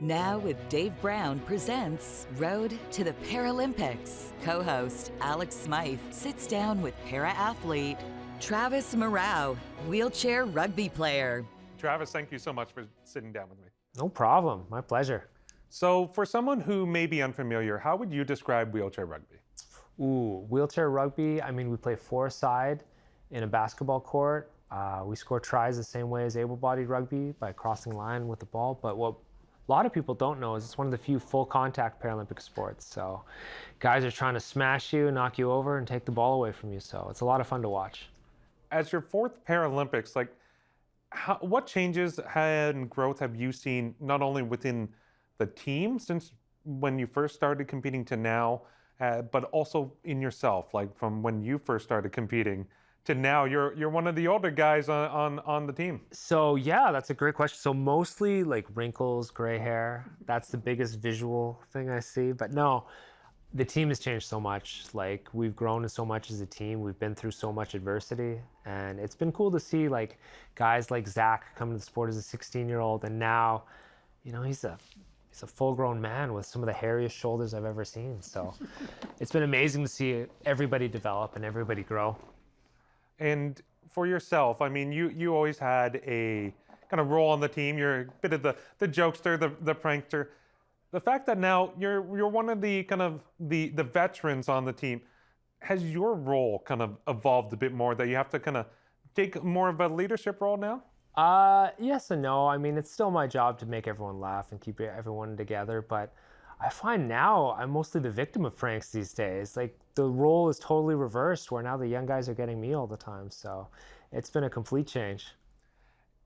Now with Dave Brown presents Road to the Paralympics. Co-host Alex Smyth sits down with para-athlete Travis Murao, wheelchair rugby player. Travis, thank you so much for sitting down with me. No problem, my pleasure. So for someone who may be unfamiliar, how would you describe wheelchair rugby? Wheelchair rugby, we play four-side in a basketball court. We score tries the same way as able-bodied rugby by crossing the line with the ball, but what a lot of people don't know is it's one of the few full-contact Paralympic sports. So guys are trying to smash you, knock you over, and take the ball away from you, so it's a lot of fun to watch. As your fourth Paralympics, what changes and growth have you seen not only within the team since when you first started competing to now, but also in yourself, like from when you first started competing to now? You're one of the older guys on the team. So yeah, that's a great question. So mostly like wrinkles, gray hair. That's the biggest visual thing I see. But no, the team has changed so much. Like we've grown so much as a team. We've been through so much adversity, and it's been cool to see like guys like Zach come to the sport as a 16-year-old, and now, he's a full-grown man with some of the hairiest shoulders I've ever seen. So it's been amazing to see everybody develop and everybody grow. And for yourself, you always had a kind of role on the team. You're a bit of the jokester, the prankster. The fact that now you're one of the kind of the veterans on the team, has your role kind of evolved a bit more, that you have to kind of take more of a leadership role now? Yes and no. It's still my job to make everyone laugh and keep everyone together, but I find now I'm mostly the victim of pranks these days. Like the role is totally reversed, where now the young guys are getting me all the time. So it's been a complete change.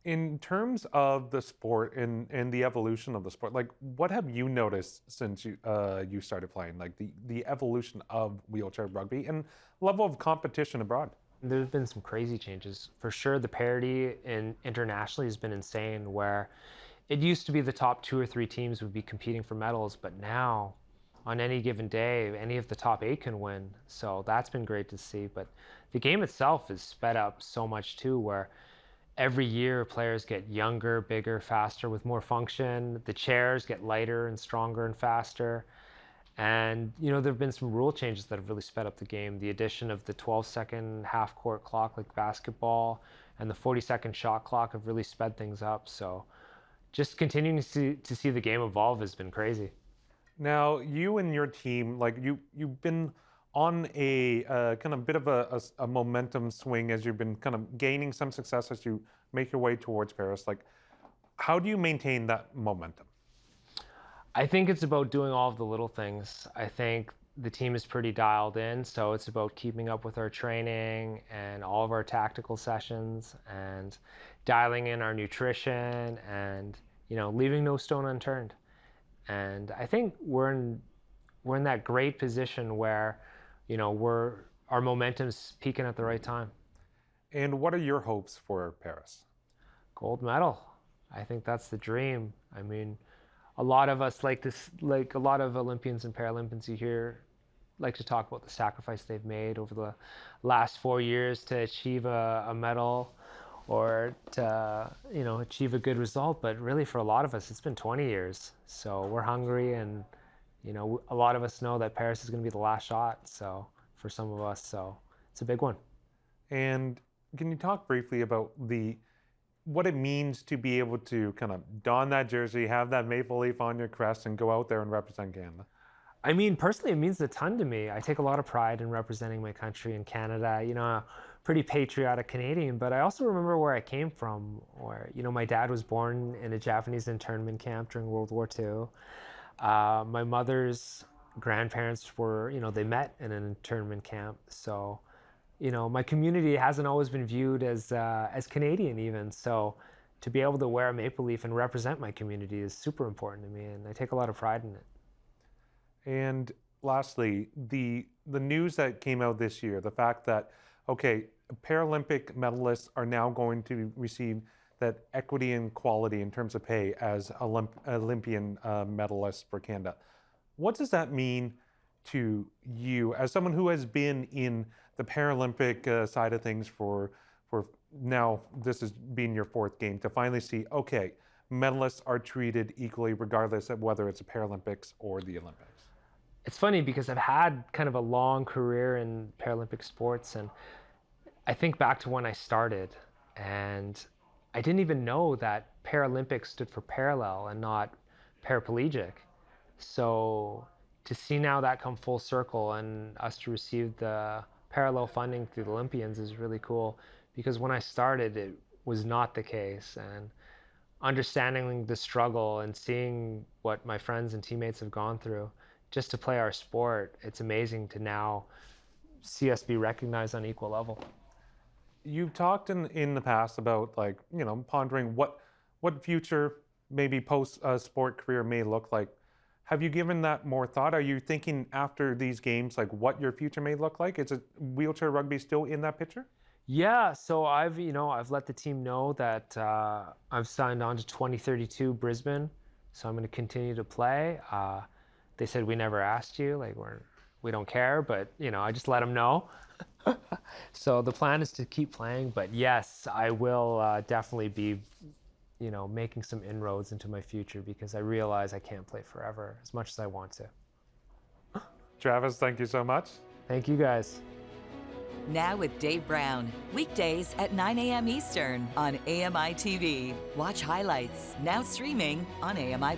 In terms of the sport and the evolution of the sport, what have you noticed since you started playing? Like the evolution of wheelchair rugby and level of competition abroad? There's been some crazy changes. For sure, the parity internationally has been insane, where it used to be the top 2 or 3 teams would be competing for medals, but now on any given day, any of the top 8 can win. So that's been great to see. But the game itself is sped up so much too, where every year players get younger, bigger, faster with more function. The chairs get lighter and stronger and faster. And, there have been some rule changes that have really sped up the game. The addition of the 12-second half-court clock like basketball and the 40-second shot clock have really sped things up. So just continuing to see the game evolve has been crazy. Now, you and your team, you've been on a kind of bit of a momentum swing as you've been kind of gaining some success as you make your way towards Paris. How do you maintain that momentum? I think it's about doing all of the little things. I think the team is pretty dialed in, so it's about keeping up with our training and all of our tactical sessions and dialing in our nutrition and, leaving no stone unturned. And I think we're in that great position where, our momentum's peaking at the right time. And what are your hopes for Paris? Gold medal. I think that's the dream. A lot of us like a lot of Olympians and Paralympians you hear like to talk about the sacrifice they've made over the last 4 years to achieve a medal or to, achieve a good result. But really for a lot of us, it's been 20 years. So we're hungry, and, a lot of us know that Paris is going to be the last shot. So for some of us, so it's a big one. And can you talk briefly about what it means to be able to kind of don that jersey, have that maple leaf on your crest, and go out there and represent Canada? Personally, it means a ton to me. I take a lot of pride in representing my country in Canada. A pretty patriotic Canadian, but I also remember where I came from, where, my dad was born in a Japanese internment camp during World War II. My mother's grandparents were, they met in an internment camp. So, my community hasn't always been viewed as Canadian even. So to be able to wear a maple leaf and represent my community is super important to me, and I take a lot of pride in it. And lastly, the news that came out this year, the fact that, Paralympic medalists are now going to receive that equity and quality in terms of pay as Olympian medalists for Canada. What does that mean to you as someone who has been in the Paralympic side of things for now, this has been your 4th game, to finally see, medalists are treated equally regardless of whether it's the Paralympics or the Olympics? It's funny because I've had kind of a long career in Paralympic sports, and I think back to when I started, and I didn't even know that Paralympic stood for parallel and not paraplegic. So to see now that come full circle and us to receive the parallel funding through the Olympians is really cool, because when I started, it was not the case. And understanding the struggle and seeing what my friends and teammates have gone through just to play our sport, it's amazing to now see us be recognized on equal level. You've talked in the past about, like, pondering what future maybe post sport career may look like. Have you given that more thought? Are you thinking after these games, like, what your future may look like? Is it wheelchair rugby still in that picture? Yeah, so I've let the team know that I've signed on to 2032 Brisbane, so I'm going to continue to play. They said, we never asked you, like, we don't care, but I just let them know. So the plan is to keep playing, but yes, I will definitely be making some inroads into my future, because I realize I can't play forever as much as I want to. Travis, thank you so much. Thank you, guys. Now with Dave Brown, weekdays at 9 a.m. Eastern on AMI-TV. Watch highlights, now streaming on AMI+.